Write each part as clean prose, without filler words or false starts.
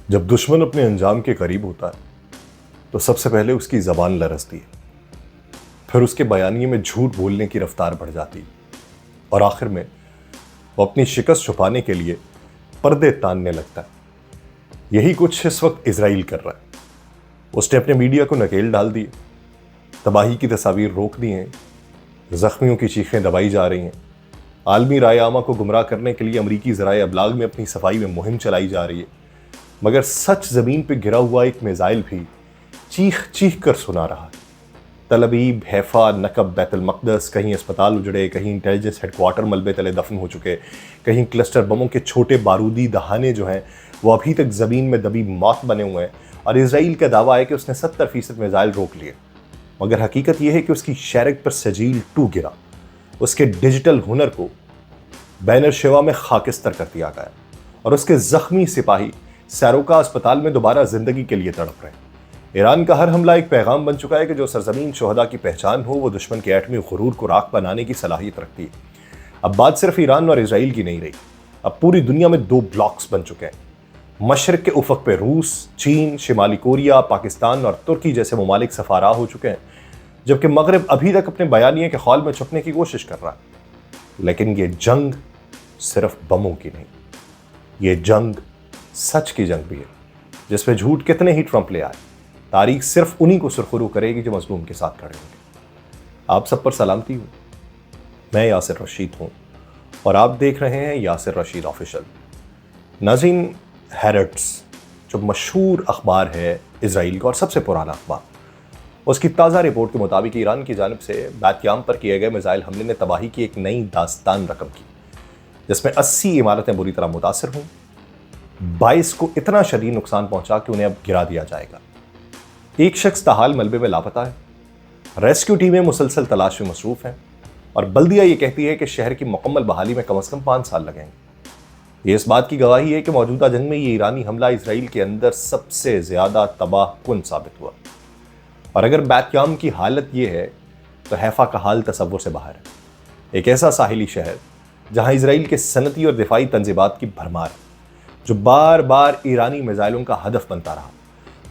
जब दुश्मन अपने अंजाम के करीब होता है तो सबसे पहले उसकी ज़बान लरजती है, फिर उसके बयानिए में झूठ बोलने की रफ्तार बढ़ जाती है और आखिर में वो अपनी शिकस्त छुपाने के लिए पर्दे तानने लगता है। यही कुछ इस वक्त इजराइल कर रहा है। उसने अपने मीडिया को नकेल डाल दी, तबाही की तस्वीर रोक दी हैं, ज़ख्मियों की चीखें दबाई जा रही हैं, आलमी राय आमा को गुमराह करने के लिए अमरीकी ज़राए अबलाग में अपनी सफाई में मुहिम चलाई जा रही है। मगर सच ज़मीन पर गिरा हुआ एक मिसाइल भी चीख चीख कर सुना रहा है। तल अबीब, हैफा, नकब, बैतुल मक़दस, कहीं अस्पताल उजड़े, कहीं इंटेलिजेंस हेडक्वार्टर मलबे तले दफन हो चुके, कहीं क्लस्टर बमों के छोटे बारूदी दहाने जो हैं वो अभी तक ज़मीन में दबी मौत बने हुए हैं। और इजराइल का दावा है कि उसने 70% मिसाइल रोक लिए, मगर हकीकत यह है कि उसकी शैरक पर सजील टू गिरा। उसके डिजिटल हुनर को बैनर शेवा में खाकिस्तर कर दिया गया और उसके ज़ख्मी सिपाही सैरोका अस्पताल में दोबारा ज़िंदगी के लिए तड़प रहे हैं। ईरान का हर हमला एक पैगाम बन चुका है कि जो सरजमीन शोहदा की पहचान हो वो दुश्मन के एटमी गुरूर को राख बनाने की सलाहियत रखती है। अब बात सिर्फ ईरान और इजराइल की नहीं रही, अब पूरी दुनिया में 2 ब्लॉक्स बन चुके हैं। मशरक के उफक पे रूस, चीन, शिमाली कोरिया, पाकिस्तान और तुर्की जैसे ममालिक सफारा हो चुके हैं, जबकि मगरब अभी तक अपने बयानिए के खौल में छुपने की कोशिश कर रहा है। लेकिन ये जंग सिर्फ बमों की नहीं, ये जंग सच की जंग भी है, जिसमें झूठ कितने ही ट्रंप ले आए। तारीख सिर्फ उन्हीं को सुरखरू करेगी जो मजलूम के साथ खड़े होंगे। आप सब पर सलामती हूँ। मैं यासिर रशीद हूँ और आप देख रहे हैं यासिर रशीद ऑफिशियल। नाज़रीन, हैरट्स जो मशहूर अखबार है इजराइल का और सबसे पुराना अखबार, उसकी ताज़ा रिपोर्ट के मुताबिक ईरान की जानिब से बैतयाम पर किए गए मिसाइल हमले ने तबाही की एक नई दास्तान रकम की, जिसमें 80 इमारतें बुरी तरह मुतासर हुई, 22 को इतना शदीद नुकसान पहुंचा कि उन्हें अब गिरा दिया जाएगा। एक शख्स ताहाल मलबे में लापता है। रेस्क्यू टीमें मुसलसल तलाश में मसरूफ हैं और बल्दिया ये कहती है कि शहर की मुकम्मल बहाली में कम से कम 5 साल लगेंगे। ये इस बात की गवाही है कि मौजूदा जंग में ये ईरानी हमला इजराइल के अंदर सबसे ज़्यादा तबाह कुन साबित हुआ। और अगर बैतयाम की हालत ये है तो हैफा का हाल तसव्वुर से बाहर है। एक ऐसा साहिली शहर जहाँ इजराइल के सनती और दिफाई तंजीबात की भरमार है, जो बार बार ईरानी मिसाइलों का हदफ बनता रहा।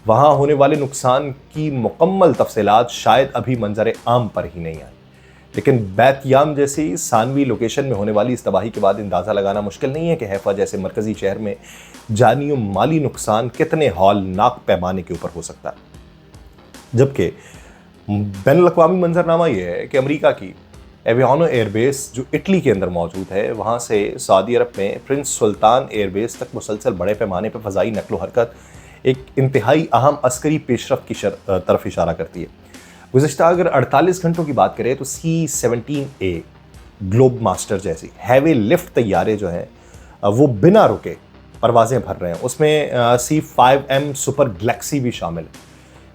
वहाँ होने वाले नुकसान की मुकम्मल तफसीलात शायद अभी मंजर आम पर ही नहीं आई, लेकिन बैतयाम जैसी सानवी लोकेशन में होने वाली इस तबाही के बाद अंदाज़ा लगाना मुश्किल नहीं है कि हैफा जैसे मरकज़ी शहर में जानी और माली नुकसान कितने हौलनाक पैमाने के ऊपर हो सकता है। जबकि बैनुल-अक़वामी मंजरनामा यह है कि अमेरिका की एवियानो एयरबेस जो इटली के अंदर मौजूद है, वहाँ से सऊदी अरब में प्रिंस सुल्तान एयरबेस तक मुसलसल बड़े पैमाने पर फ़ज़ाई नकलो हरकत एक इंतहाई अहम अस्करी पेशरफ की तरफ इशारा करती है। गुज़िश्ता अगर 48 घंटों की बात करें तो C-17A ग्लोब मास्टर जैसी हैवी लिफ्ट तैयारे जो हैं वो बिना रुके परवाज़ें भर रहे हैं। उसमें C-5M सुपर गैलेक्सी भी शामिल है।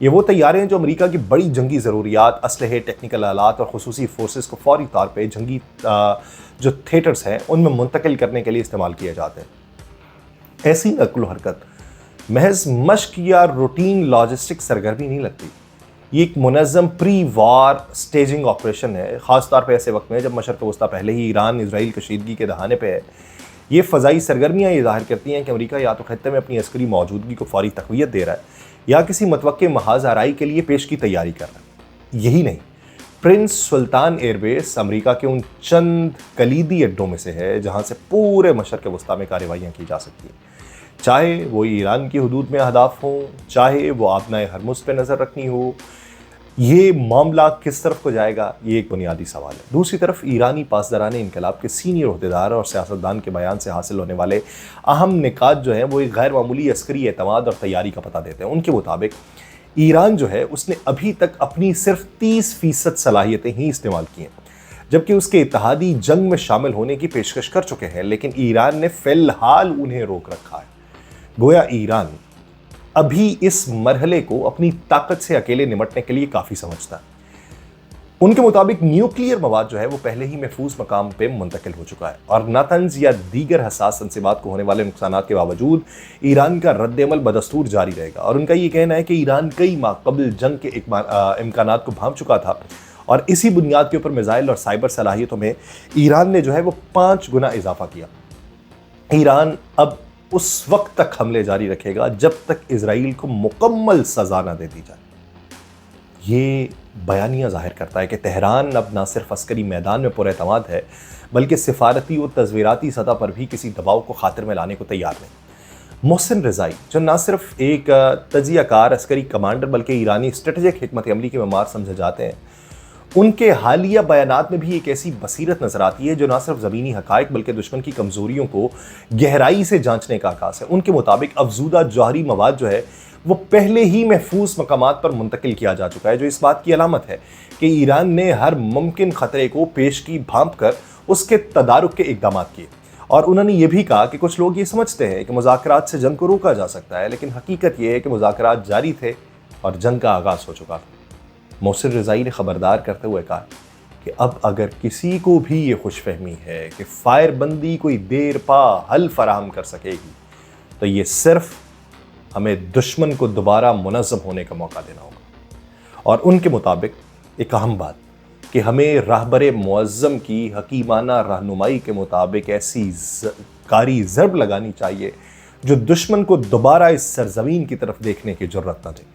ये वो तैयारे हैं जो अमेरिका की बड़ी जंगी ज़रूरियात, असलहे, टेक्निकल आलात और खुसूसी फोर्सेस को फौरी तौर पे जंगी जो थिएटर्स हैं उनमें मुंतकिल करने के लिए इस्तेमाल किए जाते हैं। ऐसी नकलो हरकत महज मश्क या रूटीन लॉजिस्टिक सरगर्मी नहीं लगती, ये एक मुनज़्ज़म प्री वार स्टेजिंग ऑपरेशन है, ख़ास तौर पे ऐसे वक्त में जब मशरक़ वस्ता पहले ही ईरान इजराइल कशीदगी के दहाने पे है। ये फ़ज़ाई सरगर्मियाँ ये ज़ाहिर करती हैं कि अमेरिका या तो खत्ते में अपनी अस्करी मौजूदगी को फौरी तक़वियत दे रहा है या किसी मतवक्के महाज़ आराई के लिए पेश की तैयारी कर रहा है। यही नहीं, प्रिंस सुल्तान एयरबेस अमेरिका के उन चंद कलीदी अड्डों में से है जहाँ से पूरे मशरक़ वस्ता में कार्रवाइयाँ की जा सकती हैं, चाहे वो ईरान की हदूद में अहदाफ हों, चाहे वो आबनाए हरमुज़ पे नज़र रखनी हो। ये मामला किस तरफ को जाएगा, ये एक बुनियादी सवाल है। दूसरी तरफ ईरानी पासदाराने इनकलाब के सीनियर अहदेदार और सियासतदान के बयान से हासिल होने वाले अहम निकात जो हैं वो एक गैर मामूली अस्करी एतमाद और तैयारी का पता देते हैं। उनके मुताबिक ईरान जो है उसने अभी तक अपनी सिर्फ 30% सलाहियतें ही इस्तेमाल की हैं, जबकि उसके इत्तेहादी जंग में शामिल होने की पेशकश कर चुके हैं, लेकिन ईरान ने फ़िलहाल उन्हें रोक रखा है। गोया ईरान अभी इस मरहले को अपनी ताकत से अकेले निपटने के लिए काफ़ी समझता है। उनके मुताबिक न्यूक्लियर मवाद जो है वो पहले ही महफूज मकाम पे मुंतकिल हो चुका है और नातंज या दीगर हसास तंसीबात को होने वाले नुकसानात के बावजूद ईरान का रद्द-ए-अमल बदस्तूर जारी रहेगा। और उनका ये कहना है कि ईरान कई माह कबल जंग के इम्कानात को भांप चुका था और इसी बुनियाद के ऊपर मिसाइल और साइबर सलाहियतों में ईरान ने जो है वो 5 गुना इजाफा किया। ईरान अब उस वक्त तक हमले जारी रखेगा जब तक इजराइल को मुकम्मल सजा न दे दी जाए। ये बयानिया जाहिर करता है कि तेहरान अब न सिर्फ अस्करी मैदान में पुरएतमाद है, बल्कि सिफारती और तज़वीराती सतह पर भी किसी दबाव को खातिर में लाने को तैयार नहीं। मोहसिन रज़ाई, जो न सिर्फ एक तजियाकार अस्करी कमांडर बल्कि ईरानी स्ट्रेटजिक हिकमत अमली के ममार समझे जाते हैं, उनके हालिया बयानात में भी एक ऐसी बसीरत नजर आती है जो न सिर्फ ज़मीनी हक़ाइक़ बल्कि दुश्मन की कमज़ोरियों को गहराई से जांचने का आकाश है। उनके मुताबिक अफजूदा जौहरी मवाद जो है वो पहले ही महफूज मकामात पर मुंतकिल किया जा चुका है, जो इस बात की अलामत है कि ईरान ने हर मुमकिन ख़तरे को पेश की भांप कर उसके तदारुक के इक़दाम किए। और उन्होंने ये भी कहा कि कुछ लोग ये समझते हैं कि मुज़ाकरात से जंग को रोका जा सकता है, लेकिन हकीकत ये है कि मुज़ाकरात जारी थे और जंग का आगाज़ हो चुका था। मोहसिन रज़ाई ने ख़बरदार करते हुए कहा कि अब अगर किसी को भी ये खुशफहमी है कि फायर बंदी कोई देर पा हल फराहम कर सकेगी, तो ये सिर्फ हमें दुश्मन को दोबारा मुनज़्ज़म होने का मौका देना होगा। और उनके मुताबिक एक अहम बात कि हमें रहबर मुअज़्ज़म की हकीमाना रहनुमाई के मुताबिक ऐसी कारी ज़रब लगानी चाहिए जो दुश्मन को दोबारा इस सरज़मीन की तरफ देखने की जुर्रत न दे।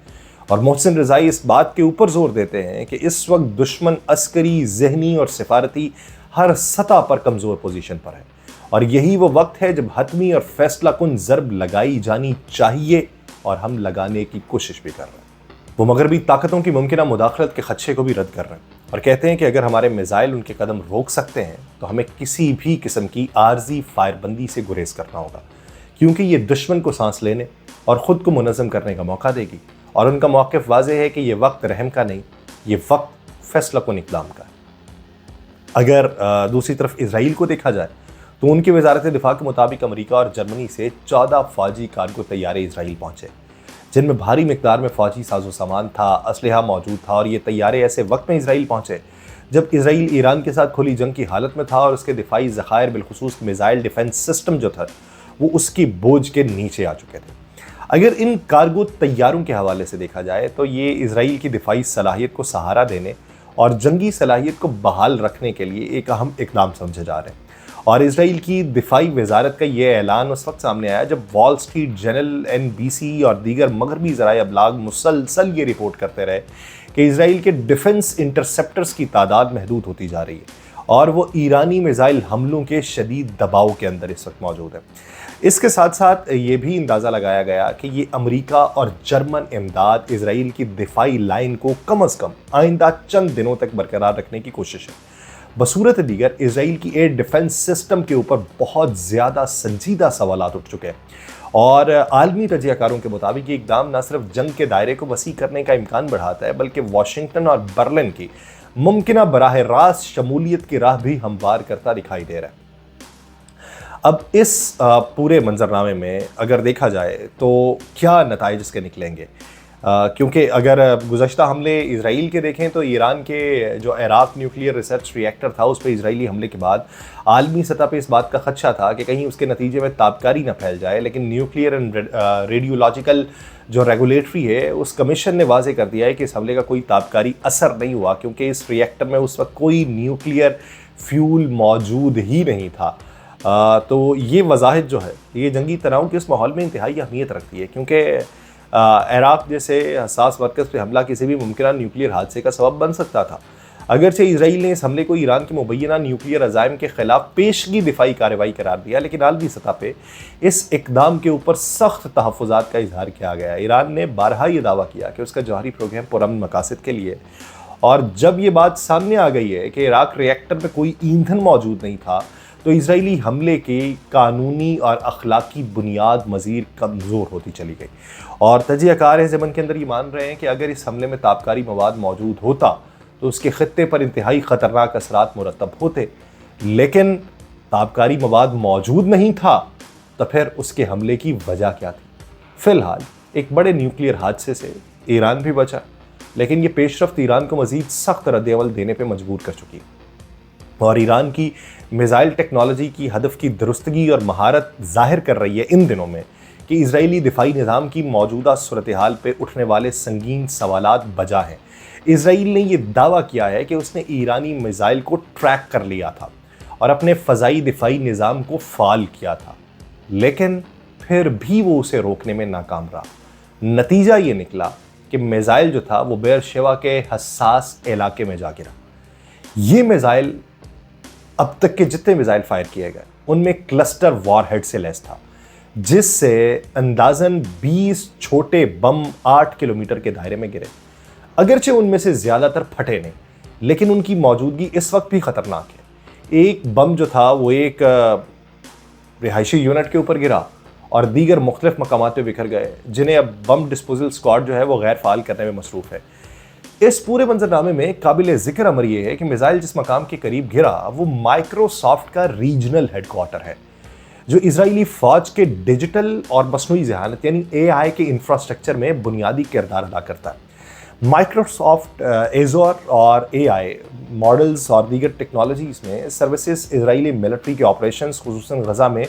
और मोहसिन रज़ाई इस बात के ऊपर जोर देते हैं कि इस वक्त दुश्मन अस्करी, ज़हनी और सिफारती हर सतह पर कमज़ोर पोजीशन पर है, और यही वो वक्त है जब हतमी और फैसला कुन ज़रब लगाई जानी चाहिए, और हम लगाने की कोशिश भी कर रहे हैं। वो मगरबी ताकतों की मुमकिना मुदाखलत के खदशे को भी रद्द कर रहे हैं और कहते हैं कि अगर हमारे मिसाइल उनके कदम रोक सकते हैं तो हमें किसी भी किस्म की आर्जी फायरबंदी से गुरेज करना होगा, क्योंकि ये दुश्मन को सांस लेने और ख़ुद को मुनज़्ज़म करने का मौका देगी। और उनका मौक़िफ़ वाज़ेह है कि ये वक्त रहम का नहीं, ये वक्त फैसला कुन इक़दाम का है। अगर दूसरी तरफ इसराइल को देखा जाए तो उनकी वज़ारत दिफ़ा के मुताबिक अमेरिका और जर्मनी से 14 फ़ौजी कार्गो तैयारे इसराइल पहुँचे, जिनमें भारी मिकदार में फ़ौजी साजो सामान था, असलहा मौजूद था। और ये तैयारे ऐसे वक्त में इसराइल पहुँचे जब इसराइल ईरान के साथ खुली जंग की हालत में था और उसके दिफाई ज़खायर बिलखुसूस मिसाइल डिफेंस सिस्टम जो था वो उसकी बोझ के नीचे आ चुके थे। अगर इन कार्गो तैयारों के हवाले से देखा जाए तो ये इसराइल की दिफाई सलाहियत को सहारा देने और जंगी सलाहियत को बहाल रखने के लिए एक अहम इकदाम समझे जा रहे हैं। और इसराइल की दिफाई वजारत का ये ऐलान उस वक्त सामने आया जब वॉल स्ट्रीट जर्नल, NBC और दीगर मगरबी ज़राए अबलाग मुसलसल ये रिपोर्ट करते रहे कि इसराइल के डिफेंस इंटरसेप्टर्स की तादाद महदूद होती जा रही है और वो ईरानी मिसाइल हमलों के शदीद दबाव के अंदर इस वक्त मौजूद है। इसके साथ साथ ये भी अंदाज़ा लगाया गया कि ये अमेरिका और जर्मन इमदाद इसराइल की दिफाई लाइन को कम अज़ कम आइंदा चंद दिनों तक बरकरार रखने की कोशिश है। बसूरत दीगर इसराइल की एयर डिफेंस सिस्टम के ऊपर बहुत ज़्यादा संजीदा सवालात उठ चुके हैं और आलमी तजियाकारों के मुताबिक ये इक़दाम न सिर्फ जंग के दायरे को वसी करने का इम्कान बढ़ाता है बल्कि वाशिंगटन और बर्लिन की मुमकिना बराह रास्त शमूलियत की राह भी हमवार करता दिखाई दे रहा है। अब इस पूरे मंजरनामे में अगर देखा जाए तो क्या नताइज इसके निकलेंगे, क्योंकि अगर गुज़श्ता हमले इसराइल के देखें तो ईरान के जो इराक न्यूक्लियर रिसर्च रिएक्टर था उस पर इसराइली हमले के बाद आलमी सतह पे इस बात का खदशा था कि कहीं उसके नतीजे में ताबकारी न फैल जाए। लेकिन न्यूक्लियर एंड रेडियोलॉजिकल जो रेगुलेटरी है उस कमीशन ने वाज़ेह कर दिया है कि इस हमले का कोई ताबकारी असर नहीं हुआ, क्योंकि इस रिएक्टर में उस वक्त कोई न्यूक्लियर फ्यूल मौजूद ही नहीं था। तो ये वजाहत जो है ये जंगी तनाव के इस माहौल में इंतहाई अहमियत रखती है, क्योंकि इराक जैसे हसास मरकज़ पे हमला किसी भी मुमकिन न्यूक्लियर हादसे का सबब बन सकता था। अगरचे इसराइल ने इस हमले को ईरान के मुबैना न्यूक्लियर अज़ाइम के ख़िलाफ़ पेशगी दिफाई कार्रवाई करार दिया, लेकिन आलमी सतह पे इस इक़दाम के ऊपर सख्त तहफ़्फ़ुज़ात का इजहार किया गया। ईरान ने बारहा ये दावा किया कि उसका जौहरी प्रोग्राम पुरअमन मकासद के लिए, और जब ये बात सामने आ गई है कि इराक रिएक्टर में कोई ईंधन मौजूद नहीं था तो इसराइली हमले की कानूनी और अखलाकी बुनियाद मज़ीद कमज़ोर होती चली गई। और तजियाकार ज़मन के अंदर ये मान रहे हैं कि अगर इस हमले में ताबकारी मवाद मौजूद होता तो उसके ख़त्ते पर इंतहाई ख़तरनाक असरात मुरतब होते, लेकिन ताबकारी मवाद मौजूद नहीं था तो फिर उसके हमले की वजह क्या थी। फ़िलहाल एक बड़े न्यूक्लियर हादसे से ईरान भी बचा, लेकिन ये पेशरफ्त ईरान को मज़ीद सख्त रद्द-ए-अमल देने पर मजबूर कर चुकी है और ईरान की मिसाइल टेक्नोलॉजी की हदफ की दुरुस्तगी और महारत जाहिर कर रही है इन दिनों में कि इजरायली दिफाई निज़ाम की मौजूदा सूरत हाल पर उठने वाले संगीन सवालात बजा हैं। इसराइल ने यह दावा किया है कि उसने ईरानी मिसाइल को ट्रैक कर लिया था और अपने फ़ज़ाई दिफाई निज़ाम को फ़ाल किया था, लेकिन फिर भी वो उसे रोकने में नाकाम रहा। नतीजा ये निकला कि मिसाइल जो था वो बेरशेवा के हसास इलाके में जा गिरा। ये मिसाइल अब तक के जितने मिसाइल फायर किए गए उनमें क्लस्टर वॉरहेड से लैस था, जिससे अंदाजन 20 छोटे बम 8 किलोमीटर के दायरे में गिरे। अगरचे उनमें से ज्यादातर फटे नहीं, लेकिन उनकी मौजूदगी इस वक्त भी खतरनाक है। एक बम जो था वो एक रिहायशी यूनिट के ऊपर गिरा और दीगर मुख्तलिफ मकामात पे बिखर गए, जिन्हें अब बम डिस्पोजल स्क्वाड जो है वो गैर फाल करने में मसरूफ है। इस पूरे मंजरनामे में काबिल जिक्र अमर यह है कि मिसाइल जिस मकाम के करीब गिरा वो माइक्रोसॉफ्ट का रीजनल हेडक्वार्टर है, जो इजरायली फौज के डिजिटल और मसनूई ज़हानत यानी AI के इंफ्रास्ट्रक्चर में बुनियादी किरदार अदा करता है। माइक्रोसॉफ्ट एज़ोर और AI मॉडल्स और दीगर टेक्नोलॉजीज़ में सर्विसेज इजरायली मिलिट्री के ऑपरेशंस, खुसूसन गज़ा में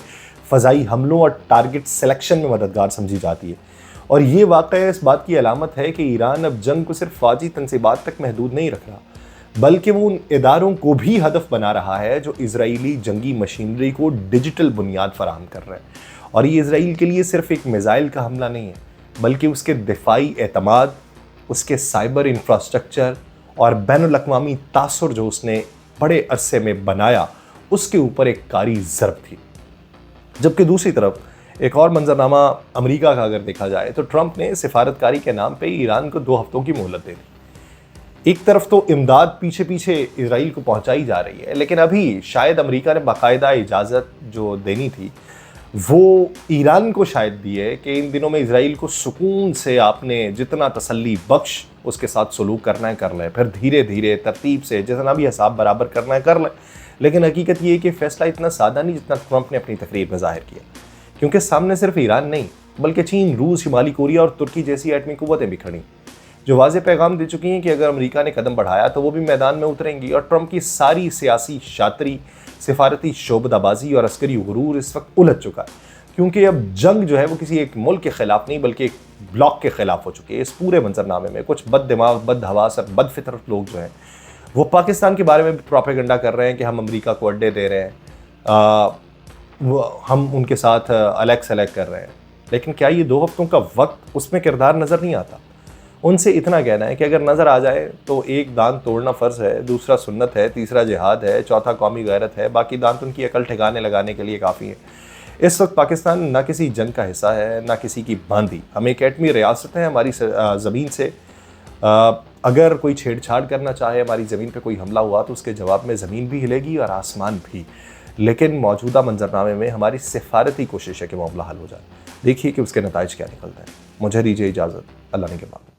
फ़ज़ाई हमलों और टारगेट सिलेक्शन में मददगार समझी जाती है। और ये वाक़या इस बात की अलामत है कि ईरान अब जंग को सिर्फ फ़ौजी तनसीबात तक महदूद नहीं रख रहा, बल्कि वो उन इदारों को भी हदफ बना रहा है जो इजरायली जंगी मशीनरी को डिजिटल बुनियाद फराहम कर रहे हैं। और ये इसराइल के लिए सिर्फ एक मिसाइल का हमला नहीं है, बल्कि उसके दिफाई एतमाद, उसके साइबर इंफ्रास्ट्रक्चर और बैनुल-अक़वामी तासुर जो उसने बड़े अरसे में बनाया, उसके ऊपर एक कारी ज़रब थी। जबकि दूसरी तरफ एक और मंजरनामा अमेरिका का अगर देखा जाए तो ट्रंप ने सिफारतकारी के नाम पे ईरान को 2 हफ्तों की मोहलत दे दी। एक तरफ तो इमदाद पीछे पीछे इजराइल को पहुंचाई जा रही है, लेकिन अभी शायद अमेरिका ने बाकायदा इजाज़त जो देनी थी वो ईरान को शायद दी है कि इन दिनों में इजराइल को सुकून से आपने जितना तसल्ली बख्श उसके साथ सलूक करना है कर ले, फिर धीरे धीरे तरतीब से जितना भी हिसाब बराबर करना है कर ले। लेकिन हकीकत ये है कि फैसला इतना सादा नहीं जितना ट्रंप ने अपनी तकरीर में जाहिर किया, क्योंकि सामने सिर्फ ईरान नहीं बल्कि चीन, रूस, शिमाली कोरिया और तुर्की जैसी एटमी कुव्वतें भी खड़ी, जो वाज़ेह पैगाम दे चुकी हैं कि अगर अमेरिका ने कदम बढ़ाया तो वो भी मैदान में उतरेंगी। और ट्रंप की सारी सियासी शातरी, सिफारती शोबदाबाजी और अस्करी गुरूर इस वक्त उलझ चुका है, क्योंकि अब जंग जो है वो किसी एक मुल्क के खिलाफ नहीं बल्कि एक ब्लॉक के खिलाफ हो चुकी है। इस पूरे मंजरनामे में कुछ बद दिमाग, बद हवास और बद फितरत लोग जो हैं वो पाकिस्तान के बारे में भी प्रोपेगेंडा कर रहे हैं कि हम अमेरिका को अड्डे दे रहे हैं, हम उनके साथ अलग सलग कर रहे हैं। लेकिन क्या ये 2 हफ्तों का वक्त उसमें किरदार नज़र नहीं आता? उनसे इतना कहना है कि अगर नज़र आ जाए तो एक दांत तोड़ना फ़र्ज़ है, दूसरा सुन्नत है, तीसरा जिहाद है, चौथा कौमी गैरत है, बाकी दांत उनकी अकल ठिकाने लगाने के लिए काफ़ी है। इस वक्त पाकिस्तान ना किसी जंग का हिस्सा है, ना किसी की बांदी। हम एक एटमी रियासत है, हमारी ज़मीन से अगर कोई छेड़छाड़ करना चाहे, हमारी ज़मीन पे कोई हमला हुआ तो उसके जवाब में ज़मीन भी हिलेगी और आसमान भी। लेकिन मौजूदा मंजरनामे में हमारी सिफारती कोशिश है कि मामला हल हो जाए। देखिए कि उसके नताइज क्या निकलते हैं। मुझे दीजिए इजाज़त, अल्लाह ने के बाद।